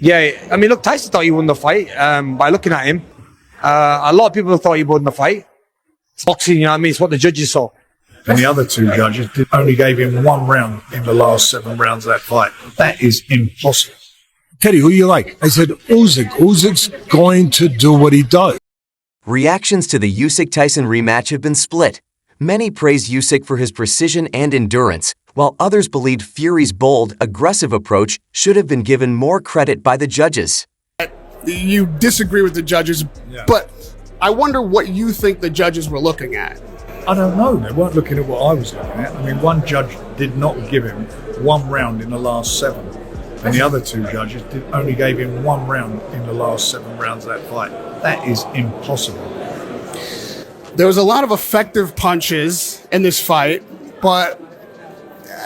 Yeah, I mean, look, Tyson thought he won the fight by looking at him. A lot of people thought he won the fight. It's boxing, you know what I mean? It's what the judges saw. And the other two judges only gave him 1 round in the last 7 rounds of that fight. That is impossible. Teddy, who you like? I said Usyk. Usyk's going to do what he does. Reactions to the Usyk-Tyson rematch have been split. Many praised Usyk for his precision and endurance, while others believed Fury's bold, aggressive approach should have been given more credit by the judges. You disagree with the judges, but I wonder what you think the judges were looking at. I don't know. They weren't looking at what I was looking at. I mean, one judge did not give him 1 round in the last 7. And the other two judges only gave him 1 round in the last 7 rounds of that fight. That is impossible. There was a lot of effective punches in this fight, but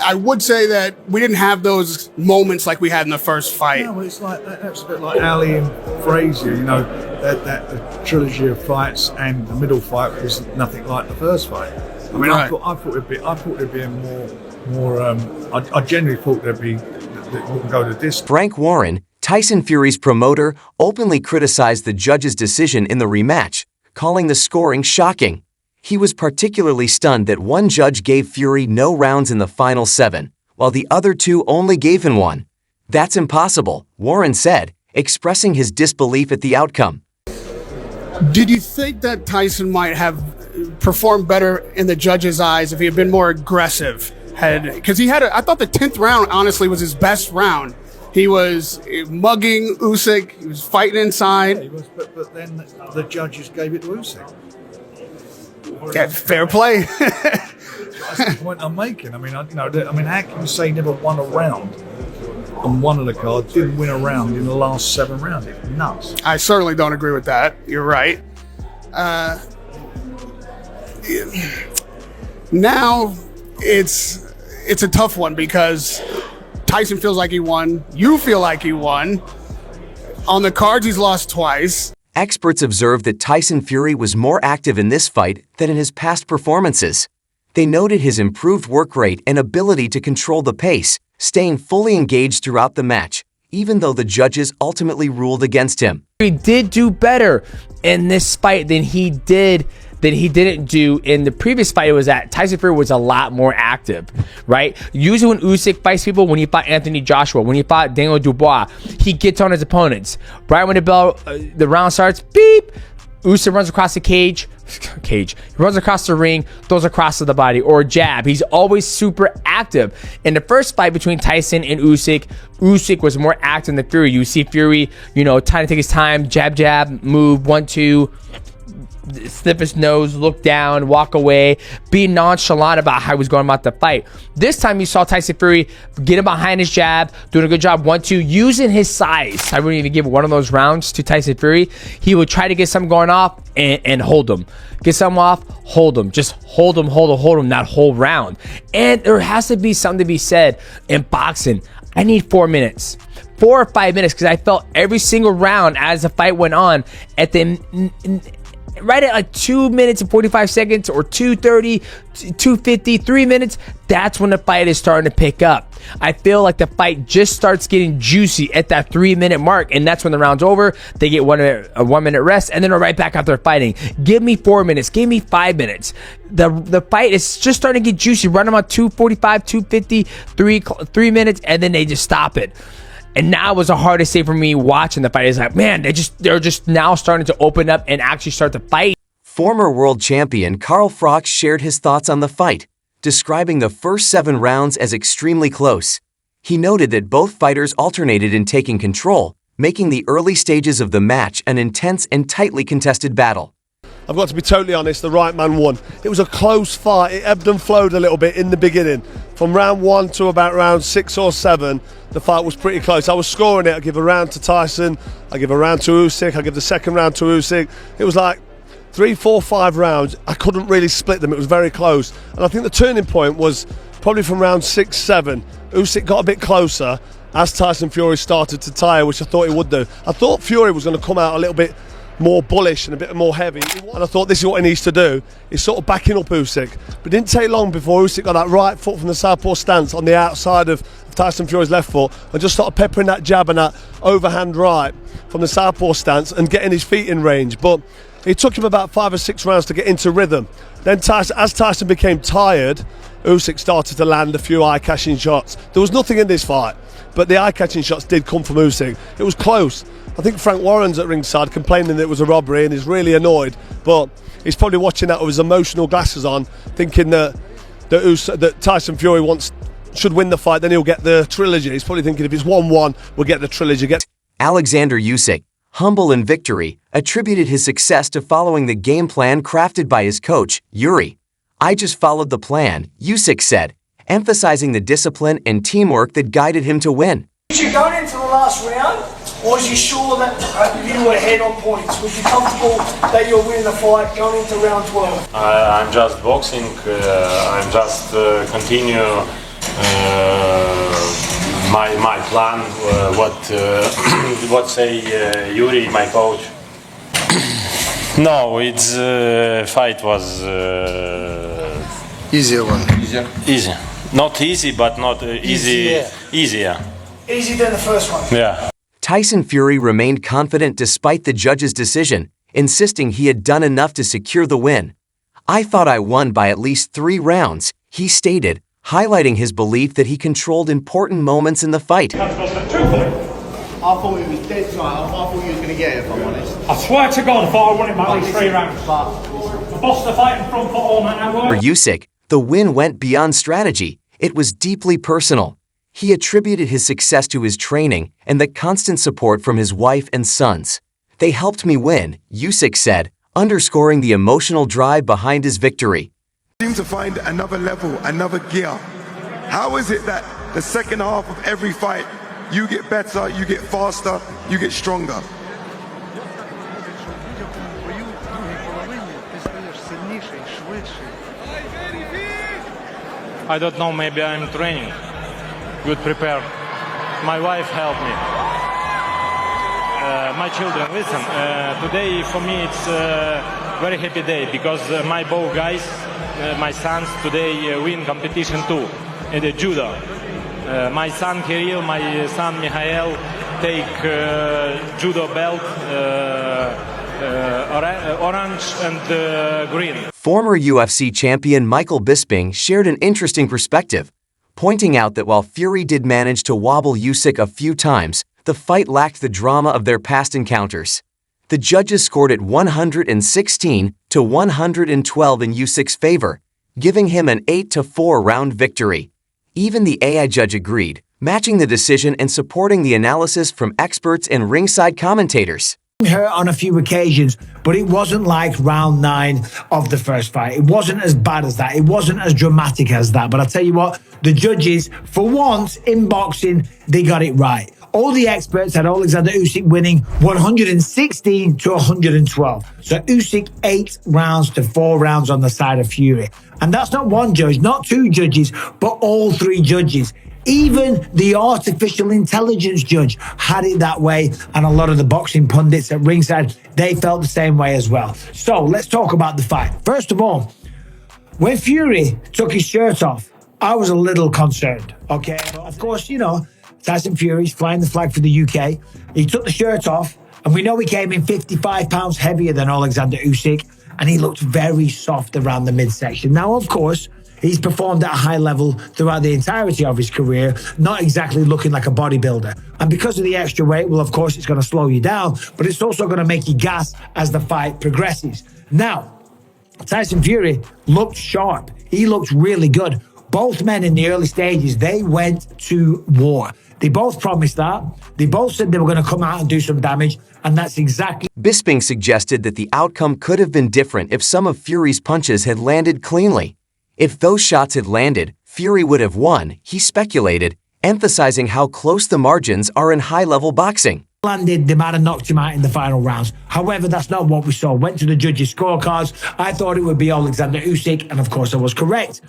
I would say that we didn't have those moments like we had in the first fight. No, it's like that's a bit like Ali and Frazier, you know, that trilogy of fights, and the middle fight was nothing like the first fight. I mean, right. I thought it'd be more. I genuinely thought that wouldn't go the distance. Frank Warren, Tyson Fury's promoter, openly criticized the judge's decision in the rematch, calling the scoring shocking. He was particularly stunned that one judge gave Fury no rounds in the final 7, while the other 2 only gave him 1. That's impossible, Warren said, expressing his disbelief at the outcome. Did you think that Tyson might have performed better in the judges' eyes if he had been more aggressive? Because I thought the 10th round, honestly, was his best round. He was mugging Usyk. He was fighting inside. Yeah, he was, but then the judges gave it to Usyk. Yeah, fair play. That's the point I'm making. I mean, how can you say he never won a round on one of the cards, didn't win a round in the last 7 rounds? It's nuts. I certainly don't agree with that. You're right. Now it's a tough one because Tyson feels like he won. You feel like he won. On the cards, he's lost twice. Experts observed that Tyson Fury was more active in this fight than in his past performances. They noted his improved work rate and ability to control the pace, staying fully engaged throughout the match, even though the judges ultimately ruled against him. He did do better in this fight than he didn't do in the previous fight. It was that Tyson Fury was a lot more active, right? Usually when Usyk fights people, when he fought Anthony Joshua, when he fought Daniel Dubois, he gets on his opponents. Right when the round starts, beep, Usyk runs across the cage. He runs across the ring, throws across to the body, or a jab. He's always super active. In the first fight between Tyson and Usyk was more active than Fury. You see Fury, trying to take his time, jab, move, 1-2, sniff his nose, look down, walk away, be nonchalant about how he was going about the fight. This time you saw Tyson Fury get him behind his jab, doing a good job, 1-2, using his size. I wouldn't even give one of those rounds to Tyson Fury. He would try to get something going off and hold him. Get something off, hold him. Just hold him that whole round. And there has to be something to be said in boxing. I need 4 minutes. 4 or 5 minutes, because I felt every single round as the fight went on right at like 2 minutes and 45 seconds or 2:30, 2:50, 3 minutes, that's when the fight is starting to pick up. I feel like the fight just starts getting juicy at that 3-minute mark, and that's when the round's over. They get a 1 minute rest, and then they're right back out there fighting. Give me 4 minutes. Give me 5 minutes. The fight is just starting to get juicy. Run them on 2:45, 2:50, 3 minutes, and then they just stop it. And now it was the hardest thing for me watching the fight. Is like, man, they're just now starting to open up and actually start to fight. Former world champion Carl Froch shared his thoughts on the fight, describing the first 7 rounds as extremely close. He noted that both fighters alternated in taking control, making the early stages of the match an intense and tightly contested battle. I've got to be totally honest, the right man won. It was a close fight. It ebbed and flowed a little bit in the beginning. From round 1 to about round 6 or 7, the fight was pretty close. I was scoring it. I give a round to Tyson, I give a round to Usyk, I give the second round to Usyk. It was like 3, 4, 5 rounds. I couldn't really split them. It was very close. And I think the turning point was probably from round 6, 7. Usyk got a bit closer as Tyson Fury started to tire, which I thought he would do. I thought Fury was going to come out a little bit more bullish and a bit more heavy. And I thought this is what he needs to do, is sort of backing up Usyk. But it didn't take long before Usyk got that right foot from the southpaw stance on the outside of Tyson Fury's left foot and just started peppering that jab and that overhand right from the southpaw stance and getting his feet in range. But it took him about 5 or 6 rounds to get into rhythm. Then as Tyson became tired, Usyk started to land a few eye-catching shots. There was nothing in this fight, but the eye-catching shots did come from Usyk. It was close. I think Frank Warren's at ringside complaining that it was a robbery and he's really annoyed, but he's probably watching that with his emotional glasses on, thinking that Tyson Fury should win the fight, then he'll get the trilogy. He's probably thinking if it's 1-1, we'll get the trilogy. Oleksandr Usyk, humble in victory, attributed his success to following the game plan crafted by his coach, Yuri. "I just followed the plan," Usyk said, emphasizing the discipline and teamwork that guided him to win. Was you going into the last round, or was you sure that you were ahead on points? Was you comfortable that you were winning the fight going into round 12? I'm just boxing. I'm just continue my plan. What say Yuri, my coach? No, it's fight was easier one. Easy. Not easy, but not easy. Easier. Easier than the first one. Yeah. Tyson Fury remained confident despite the judge's decision, insisting he had done enough to secure the win. "I thought I won by at least 3 rounds, he stated, highlighting his belief that he controlled important moments in the fight. I thought he was dead tonight. I thought he was going to get it, if I'm honest. I swear to God, I thought I won it by at least 3 rounds. I bossed the fight in front foot all night. For Usyk, the win went beyond strategy. It was deeply personal. He attributed his success to his training and the constant support from his wife and sons. "They helped me win," Usyk said, underscoring the emotional drive behind his victory. Seem to find another level, another gear. How is it that the second half of every fight, you get better, you get faster, you get stronger? I don't know, maybe I'm training. Good prepared. My wife helped me. My children, listen, today for me it's a very happy day because my both guys, my sons today win competition too in the judo. My son Kirill, my son Mikhail take judo belt, orange and green. Former UFC champion Michael Bisping shared an interesting perspective, pointing out that while Fury did manage to wobble Usyk a few times, the fight lacked the drama of their past encounters. The judges scored it 116 to 112 in Usyk's favor, giving him an 8-4 round victory. Even the AI judge agreed, matching the decision and supporting the analysis from experts and ringside commentators. Hurt on a few occasions, but it wasn't like round 9 of the first fight. It wasn't as bad as that. It wasn't as dramatic as that. But I tell you what, the judges, for once in boxing, they got it right. All the experts had Oleksandr Usyk winning 116 to 112. So Usyk 8 rounds to 4 rounds on the side of Fury. And that's not one judge, not 2 judges, but all 3 judges. Even the artificial intelligence judge had it that way, and a lot of the boxing pundits at ringside, they felt the same way as well. So let's talk about the fight. First of all, when Fury took his shirt off, I was a little concerned, okay? But of course, you know, Tyson Fury's flying the flag for the UK. He took the shirt off, and we know he came in 55 pounds heavier than Oleksandr Usyk, and he looked very soft around the midsection. Now, of course, he's performed at a high level throughout the entirety of his career, not exactly looking like a bodybuilder. And because of the extra weight, well, of course, it's going to slow you down, but it's also going to make you gas as the fight progresses. Now, Tyson Fury looked sharp. He looked really good. Both men in the early stages, they went to war. They both promised that. They both said they were going to come out and do some damage, and that's exactly... Bisping suggested that the outcome could have been different if some of Fury's punches had landed cleanly. If those shots had landed, Fury would have won, he speculated, emphasizing how close the margins are in high-level boxing. Landed, they might have knocked him out in the final rounds. However, that's not what we saw. Went to the judges' scorecards. I thought it would be Oleksandr Usyk, and of course I was correct.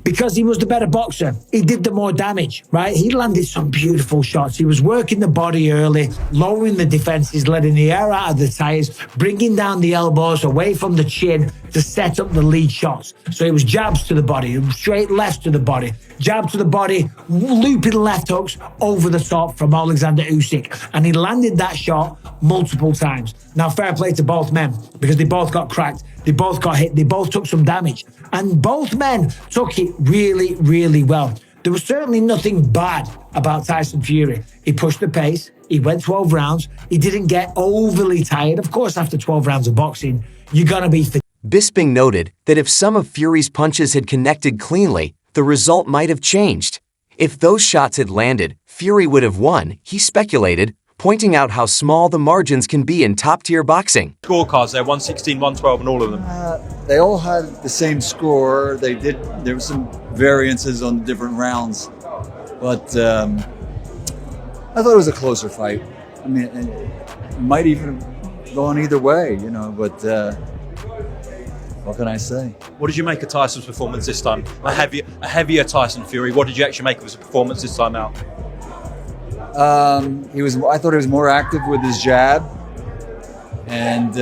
because he was the better boxer. He did the more damage, right? He landed some beautiful shots. He was working the body early, lowering the defenses, letting the air out of the tires, bringing down the elbows away from the chin to set up the lead shots. So it was jabs to the body, straight left to the body, jab to the body, looping left hooks over the top from Oleksandr Usyk. And he landed that shot multiple times. Now, fair play to both men, because they both got cracked, they both got hit, they both took some damage. And both men took it really, really well. There was certainly nothing bad about Tyson Fury. He pushed the pace, he went 12 rounds, he didn't get overly tired. Of course, after 12 rounds of boxing, you're going to be fatigued. Bisping noted that if some of Fury's punches had connected cleanly, the result might have changed. If those shots had landed, Fury would have won, he speculated, pointing out how small the margins can be in top-tier boxing. Scorecards, they're 116, 112 and all of them. They all had the same score. There were some variances on different rounds, but I thought it was a closer fight. I mean, it might even have gone either way, you know, but what can I say? What did you make of Tyson's performance this time? A heavier Tyson Fury. What did you actually make of his performance this time out? I thought he was more active with his jab, and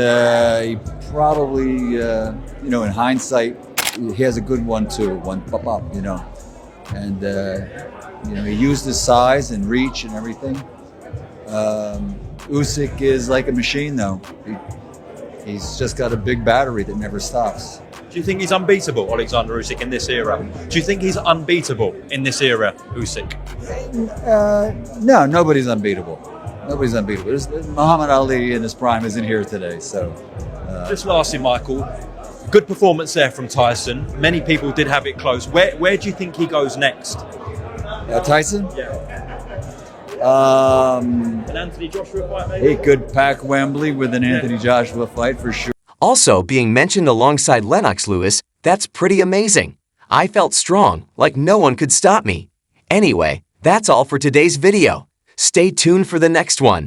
he probably, you know, in hindsight, he has a good one too, one pop up, you know, and you know, he used his size and reach and everything. Usyk is like a machine, though. He's just got a big battery that never stops. Do you think he's unbeatable, Oleksandr Usyk, in this era? Do you think he's unbeatable in this era, Usyk? No, nobody's unbeatable. Nobody's unbeatable. Muhammad Ali in his prime isn't here today, so. Just lastly, Michael, good performance there from Tyson. Many people did have it close. Where do you think he goes next? Tyson? Yeah. An Anthony Joshua fight, maybe? He could pack Wembley with an Anthony Joshua fight for sure. Also being mentioned alongside Lennox Lewis, that's pretty amazing. I felt strong, like no one could stop me. Anyway, that's all for today's video. Stay tuned for the next one.